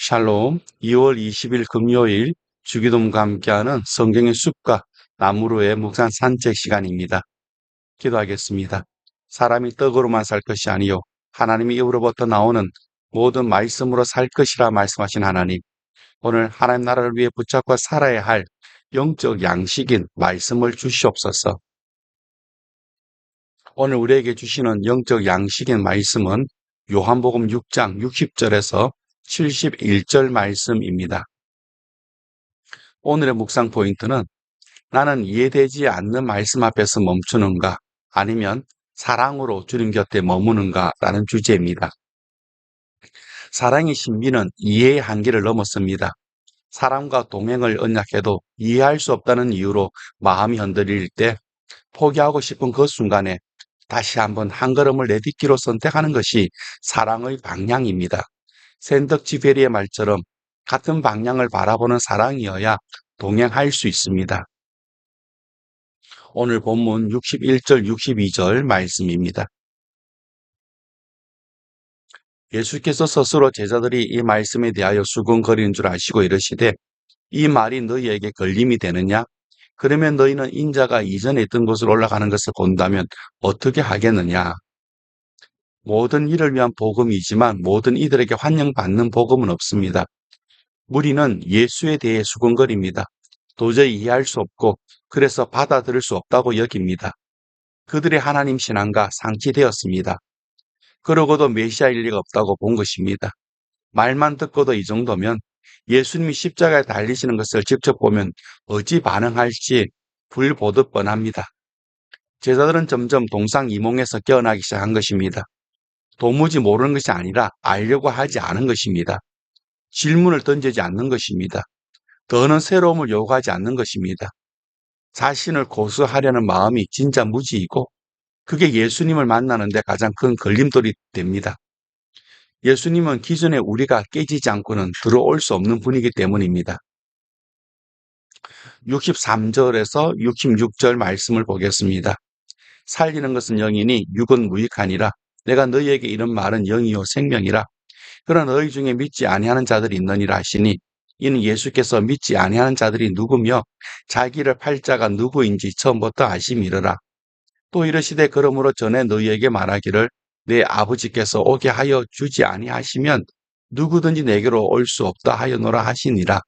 샬롬, 2월 20일 금요일 주기도문과 함께하는 성경의 숲과 나무로의 묵상 산책 시간입니다. 기도하겠습니다. 사람이 떡으로만 살 것이 아니요 하나님의 입으로부터 나오는 모든 말씀으로 살 것이라 말씀하신 하나님, 오늘 하나님 나라를 위해 붙잡고 살아야 할 영적 양식인 말씀을 주시옵소서. 오늘 우리에게 주시는 영적 양식인 말씀은 요한복음 6장 60절에서 71절 말씀입니다. 오늘의 묵상 포인트는 나는 이해되지 않는 말씀 앞에서 멈추는가 아니면 사랑으로 주님 곁에 머무는가 라는 주제입니다. 사랑의 신비는 이해의 한계를 넘었습니다. 사람과 동행을 언약해도 이해할 수 없다는 이유로 마음이 흔들릴 때 포기하고 싶은 그 순간에 다시 한번 한 걸음을 내딛기로 선택하는 것이 사랑의 방향입니다. 샌덕쥐베리의 말처럼 같은 방향을 바라보는 사랑이어야 동행할 수 있습니다. 오늘 본문 61절, 62절 말씀입니다. 예수께서 스스로 제자들이 이 말씀에 대하여 수군거리는 줄 아시고 이르시되 이 말이 너희에게 걸림이 되느냐? 그러면 너희는 인자가 이전에 있던 곳으로 올라가는 것을 본다면 어떻게 하겠느냐? 모든 이를 위한 복음이지만 모든 이들에게 환영받는 복음은 없습니다. 무리는 예수에 대해 수군거립니다. 도저히 이해할 수 없고 그래서 받아들일 수 없다고 여깁니다. 그들의 하나님 신앙과 상치되었습니다. 그러고도 메시아일 리가 없다고 본 것입니다. 말만 듣고도 이 정도면 예수님이 십자가에 달리시는 것을 직접 보면 어찌 반응할지 불보듯 뻔합니다. 제자들은 점점 동상이몽에서 깨어나기 시작한 것입니다. 도무지 모르는 것이 아니라 알려고 하지 않은 것입니다. 질문을 던지지 않는 것입니다. 더는 새로움을 요구하지 않는 것입니다. 자신을 고수하려는 마음이 진짜 무지이고 그게 예수님을 만나는 데 가장 큰 걸림돌이 됩니다. 예수님은 기존에 우리가 깨지지 않고는 들어올 수 없는 분이기 때문입니다. 63절에서 66절 말씀을 보겠습니다. 살리는 것은 영이니 육은 무익하니라. 내가 너희에게 이런 말은 영이요 생명이라. 그러나 너희 중에 믿지 아니하는 자들이 있느니라 하시니 이는 예수께서 믿지 아니하는 자들이 누구며 자기를 팔 자가 누구인지 처음부터 아심이르라. 또 이르시되 그러므로 전에 너희에게 말하기를 내 아버지께서 오게 하여 주지 아니하시면 누구든지 내게로 올 수 없다 하였노라 하시니라.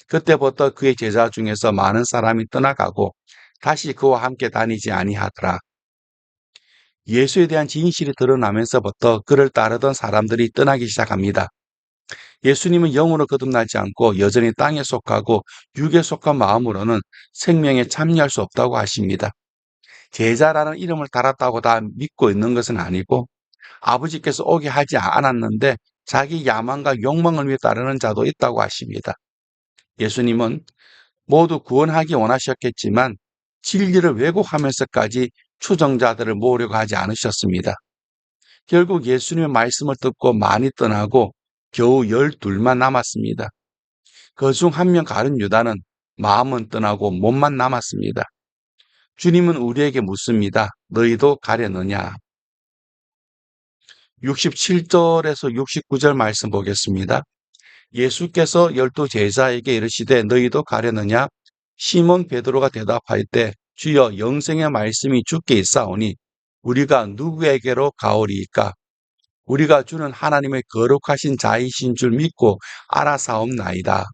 그때부터 그의 제자 중에서 많은 사람이 떠나가고 다시 그와 함께 다니지 아니하더라. 예수에 대한 진실이 드러나면서부터 그를 따르던 사람들이 떠나기 시작합니다. 예수님은 영으로 거듭나지 않고 여전히 땅에 속하고 육에 속한 마음으로는 생명에 참여할 수 없다고 하십니다. 제자라는 이름을 달았다고 다 믿고 있는 것은 아니고 아버지께서 오게 하지 않았는데 자기 야망과 욕망을 위해 따르는 자도 있다고 하십니다. 예수님은 모두 구원하기 원하셨겠지만 진리를 왜곡하면서까지 추종자들을 모으려고 하지 않으셨습니다. 결국 예수님의 말씀을 듣고 많이 떠나고 겨우 12만 남았습니다. 그 중 한 명 가룟 유다는 마음은 떠나고 몸만 남았습니다. 주님은 우리에게 묻습니다. 너희도 가려느냐? 67절에서 69절 말씀 보겠습니다. 예수께서 12 제자에게 이르시되 너희도 가려느냐? 시몬 베드로가 대답할 때 주여 영생의 말씀이 주께 있사오니 우리가 누구에게로 가오리이까? 우리가 주는 하나님의 거룩하신 자이신 줄 믿고 알아사옵나이다.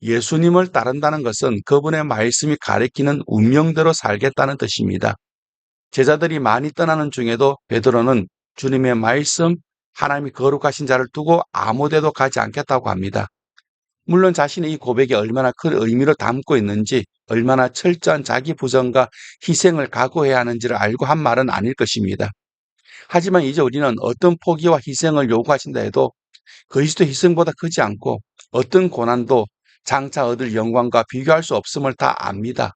예수님을 따른다는 것은 그분의 말씀이 가리키는 운명대로 살겠다는 뜻입니다. 제자들이 많이 떠나는 중에도 베드로는 주님의 말씀, 하나님이 거룩하신 자를 두고 아무데도 가지 않겠다고 합니다. 물론 자신의 이 고백이 얼마나 큰 의미를 담고 있는지, 얼마나 철저한 자기 부정과 희생을 각오해야 하는지를 알고 한 말은 아닐 것입니다. 하지만 이제 우리는 어떤 포기와 희생을 요구하신다 해도 그리스도의 희생보다 크지 않고 어떤 고난도 장차 얻을 영광과 비교할 수 없음을 다 압니다.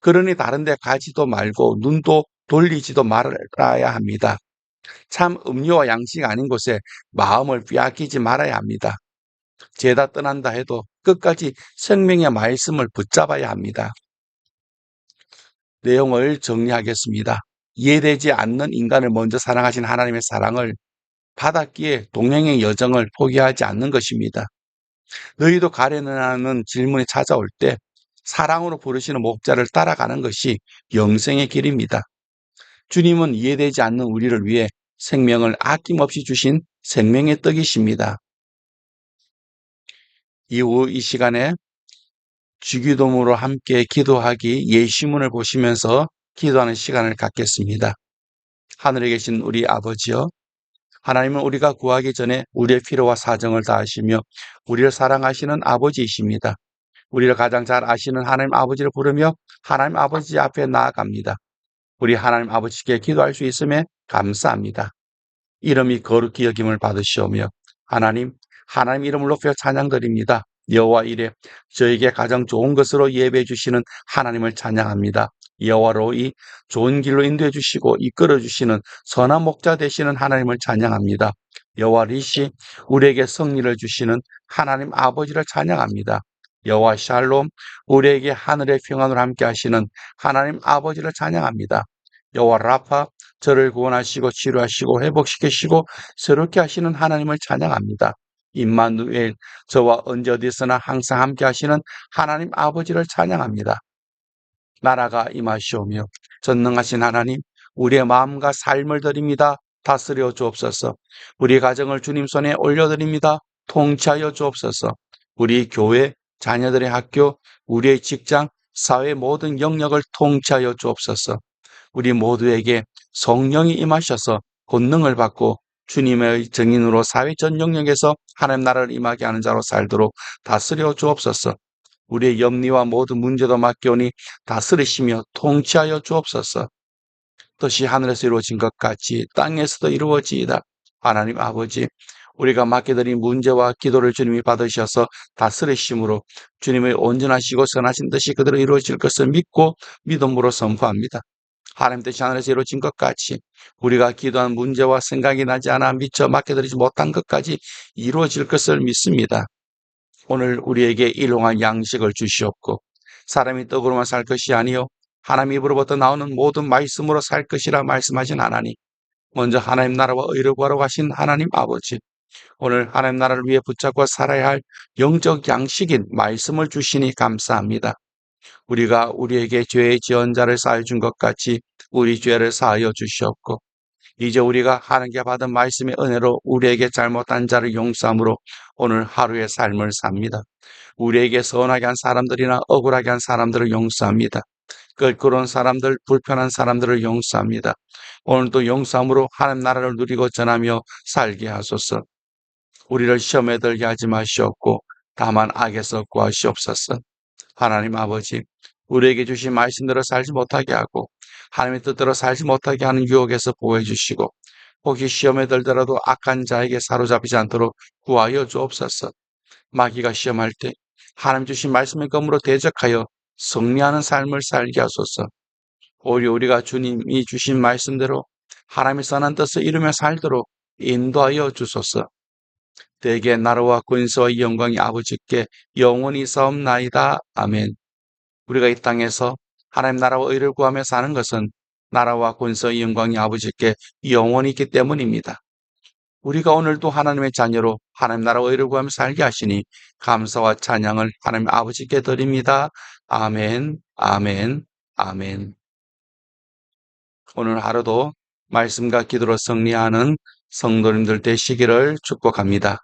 그러니 다른 데 가지도 말고 눈도 돌리지도 말아야 합니다. 참 음료와 양식 아닌 곳에 마음을 빼앗기지 말아야 합니다. 죄다 떠난다 해도 끝까지 생명의 말씀을 붙잡아야 합니다. 내용을 정리하겠습니다. 이해되지 않는 인간을 먼저 사랑하신 하나님의 사랑을 받았기에 동행의 여정을 포기하지 않는 것입니다. 너희도 가려느냐는 질문이 찾아올 때 사랑으로 부르시는 목자를 따라가는 것이 영생의 길입니다. 주님은 이해되지 않는 우리를 위해 생명을 아낌없이 주신 생명의 떡이십니다. 이후 이 시간에 주기도문으로 함께 기도하기 예시문을 보시면서 기도하는 시간을 갖겠습니다. 하늘에 계신 우리 아버지여, 하나님은 우리가 구하기 전에 우리의 필요와 사정을 다 아시며 우리를 사랑하시는 아버지이십니다. 우리를 가장 잘 아시는 하나님 아버지를 부르며 하나님 아버지 앞에 나아갑니다. 우리 하나님 아버지께 기도할 수 있음에 감사합니다. 이름이 거룩히 여김을 받으시오며 하나님 이름을 높여 찬양드립니다. 여호와 이레, 저에게 가장 좋은 것으로 예배해 주시는 하나님을 찬양합니다. 여호와 로이, 좋은 길로 인도해 주시고 이끌어 주시는 선한 목자 되시는 하나님을 찬양합니다. 여호와 리시, 우리에게 승리를 주시는 하나님 아버지를 찬양합니다. 여호와 샬롬, 우리에게 하늘의 평안을 함께 하시는 하나님 아버지를 찬양합니다. 여호와 라파, 저를 구원하시고 치료하시고 회복시키시고 새롭게 하시는 하나님을 찬양합니다. 임마누엘, 저와 언제 어디서나 항상 함께 하시는 하나님 아버지를 찬양합니다. 나라가 임하시오며 전능하신 하나님, 우리의 마음과 삶을 드립니다. 다스려 주옵소서. 우리 가정을 주님 손에 올려드립니다. 통치하여 주옵소서. 우리 교회, 자녀들의 학교, 우리의 직장, 사회 모든 영역을 통치하여 주옵소서. 우리 모두에게 성령이 임하셔서 권능을 받고 주님의 증인으로 사회 전 영역에서 하나님 나라를 임하게 하는 자로 살도록 다스려 주옵소서. 우리의 염려와 모든 문제도 맡겨오니 다스리시며 통치하여 주옵소서. 뜻이 하늘에서 이루어진 것 같이 땅에서도 이루어지이다. 하나님 아버지, 우리가 맡겨드린 문제와 기도를 주님이 받으셔서 다스리심으로 주님의 온전하시고 선하신 뜻이 그대로 이루어질 것을 믿고 믿음으로 선포합니다. 하나님 뜻이 하늘에서 이루어진 것 같이 우리가 기도한 문제와 생각이 나지 않아 미처 맡겨드리지 못한 것까지 이루어질 것을 믿습니다. 오늘 우리에게 일용할 양식을 주시옵고 사람이 떡으로만 살 것이 아니요 하나님 입으로부터 나오는 모든 말씀으로 살 것이라 말씀하신 하나님, 먼저 하나님 나라와 의를 구하러 가신 하나님 아버지, 오늘 하나님 나라를 위해 붙잡고 살아야 할 영적 양식인 말씀을 주시니 감사합니다. 우리가 우리에게 죄의 지연자를 사하여 준 것 같이 우리 죄를 사하여 주시옵고 이제 우리가 하나님께 받은 말씀의 은혜로 우리에게 잘못한 자를 용서함으로 오늘 하루의 삶을 삽니다. 우리에게 서운하게 한 사람들이나 억울하게 한 사람들을 용서합니다. 껄끄러운 사람들, 불편한 사람들을 용서합니다. 오늘도 용서함으로 하나님 나라를 누리고 전하며 살게 하소서. 우리를 시험에 들게 하지 마시옵고 다만 악에서 구하시옵소서. 하나님 아버지, 우리에게 주신 말씀대로 살지 못하게 하고 하나님의 뜻대로 살지 못하게 하는 유혹에서 보호해 주시고 혹시 시험에 들더라도 악한 자에게 사로잡히지 않도록 구하여 주옵소서. 마귀가 시험할 때 하나님 주신 말씀의 검으로 대적하여 승리하는 삶을 살게 하소서. 오히려 우리가 주님이 주신 말씀대로 하나님의 선한 뜻을 이루며 살도록 인도하여 주소서. 대개 나라와 권세와 영광이 아버지께 영원히 사옵나이다. 아멘. 우리가 이 땅에서 하나님 나라와 의를 구하며 사는 것은 나라와 권세와 영광이 아버지께 영원히 있기 때문입니다. 우리가 오늘도 하나님의 자녀로 하나님 나라와 의를 구하며 살게 하시니 감사와 찬양을 하나님 아버지께 드립니다. 아멘, 아멘, 아멘. 오늘 하루도 말씀과 기도로 승리하는 성도님들 되시기를 축복합니다.